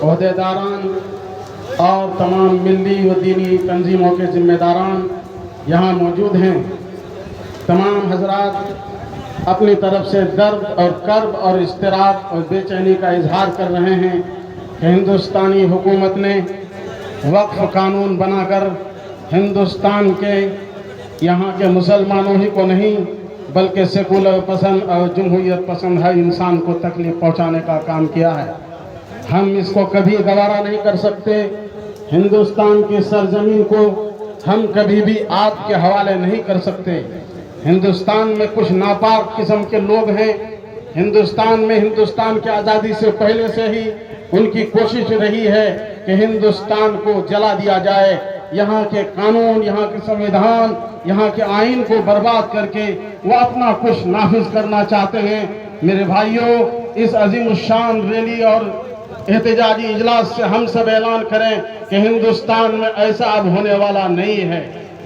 عہدیداران اور تمام ملی و دینی تنظیموں کے ذمہ داران یہاں موجود ہیں۔ تمام حضرات اپنی طرف سے درد اور کرب اور اضطراب اور بے چینی کا اظہار کر رہے ہیں کہ ہندوستانی حکومت نے وقف قانون بنا کر ہندوستان کے یہاں کے مسلمانوں ہی کو نہیں بلکہ سیکولر پسند اور جمہوریت پسند ہر انسان کو تکلیف پہنچانے کا کام کیا ہے۔ ہم اس کو کبھی گوارا نہیں کر سکتے۔ ہندوستان کی سرزمین کو ہم کبھی بھی آپ کے حوالے نہیں کر سکتے۔ ہندوستان میں کچھ ناپاک قسم کے لوگ ہیں۔ ہندوستان کی آزادی سے پہلے سے ہی ان کی کوشش رہی ہے کہ ہندوستان کو جلا دیا جائے، یہاں کے قانون، یہاں کے سنویدھان، یہاں کے آئین کو برباد کر کے وہ اپنا کچھ نافذ کرنا چاہتے ہیں۔ میرے بھائیوں، اس عظیم الشان ریلی اور احتجاجی اجلاس سے ہم سب اعلان کریں کہ ہندوستان میں ایسا اب ہونے والا نہیں ہے۔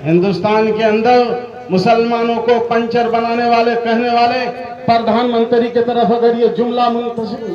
ہندوستان کے اندر مسلمانوں کو پنچر بنانے والے کہنے والے پردھان منتری کی طرف اگر یہ جملہ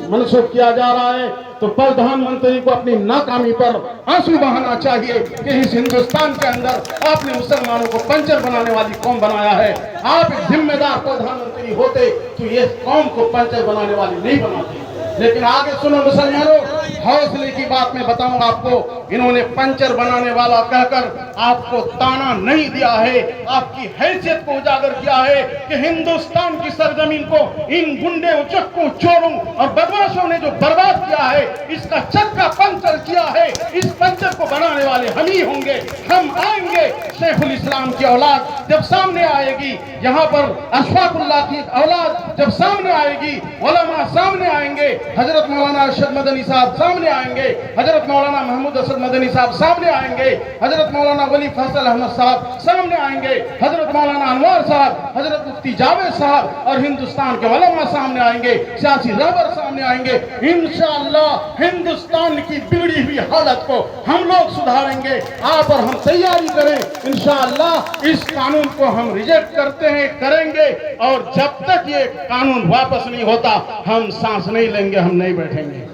منسوخ کیا جا رہا ہے تو پردھان منتری کو اپنی ناکامی پر آنسو بہانا چاہیے کہ اس ہندوستان کے اندر آپ نے مسلمانوں کو پنچر بنانے والی قوم بنایا ہے۔ آپ ایک ذمہ دار پردھان منتری ہوتے تو یہ قوم کو پنچر بنانے والی نہیں بناتے۔ لیکن آگے سنو مسلمانوں، حوصلے کی بات میں بتاؤں آپ کو، انہوں نے پنچر بنانے والا کہہ کر آپ کو تانا نہیں دیا ہے، آپ کی حیثیت کو اجاگر کیا ہے کہ ہندوستان کی سرزمین کو ان گنڈے اچکوں چوروں اور بدماشوں نے جو برباد کیا ہے، اس کا چکا پنچر کیا ہے۔ اس پنچر کو بنانے والے ہم ہی ہوں گے، ہم آئیں گے۔ شیخ الاسلام کی اولاد جب سامنے آئے گی، یہاں پر اشفاق اللہ کی اولاد جب سامنے آئے گی، علماء سامنے آئیں گے، حضرت مولانا ارشد مدنی صاحب سامنے آئیں گے، حضرت مولانا محمود اسد مدنی صاحب سامنے آئیں گے، حضرت مولانا ولی فضل احمد صاحب سامنے آئیں گے، حضرت مولانا انوار صاحب، حضرت مفتی جاوید صاحب اور ہندوستان کے علماء سامنے آئیں گے، سیاسی رہبر سامنے آئیں گے۔ انشاءاللہ ہندوستان کی بگڑی ہوئی حالت کو ہم لوگ سدھاریں گے۔ آپ اور ہم تیاری کریں، انشاءاللہ اس قانون کو ہم ریجیکٹ کرتے ہیں، کریں گے، اور جب تک یہ قانون واپس نہیں ہوتا ہم سانس نہیں لیں گے، ہم نہیں بیٹھیں گے۔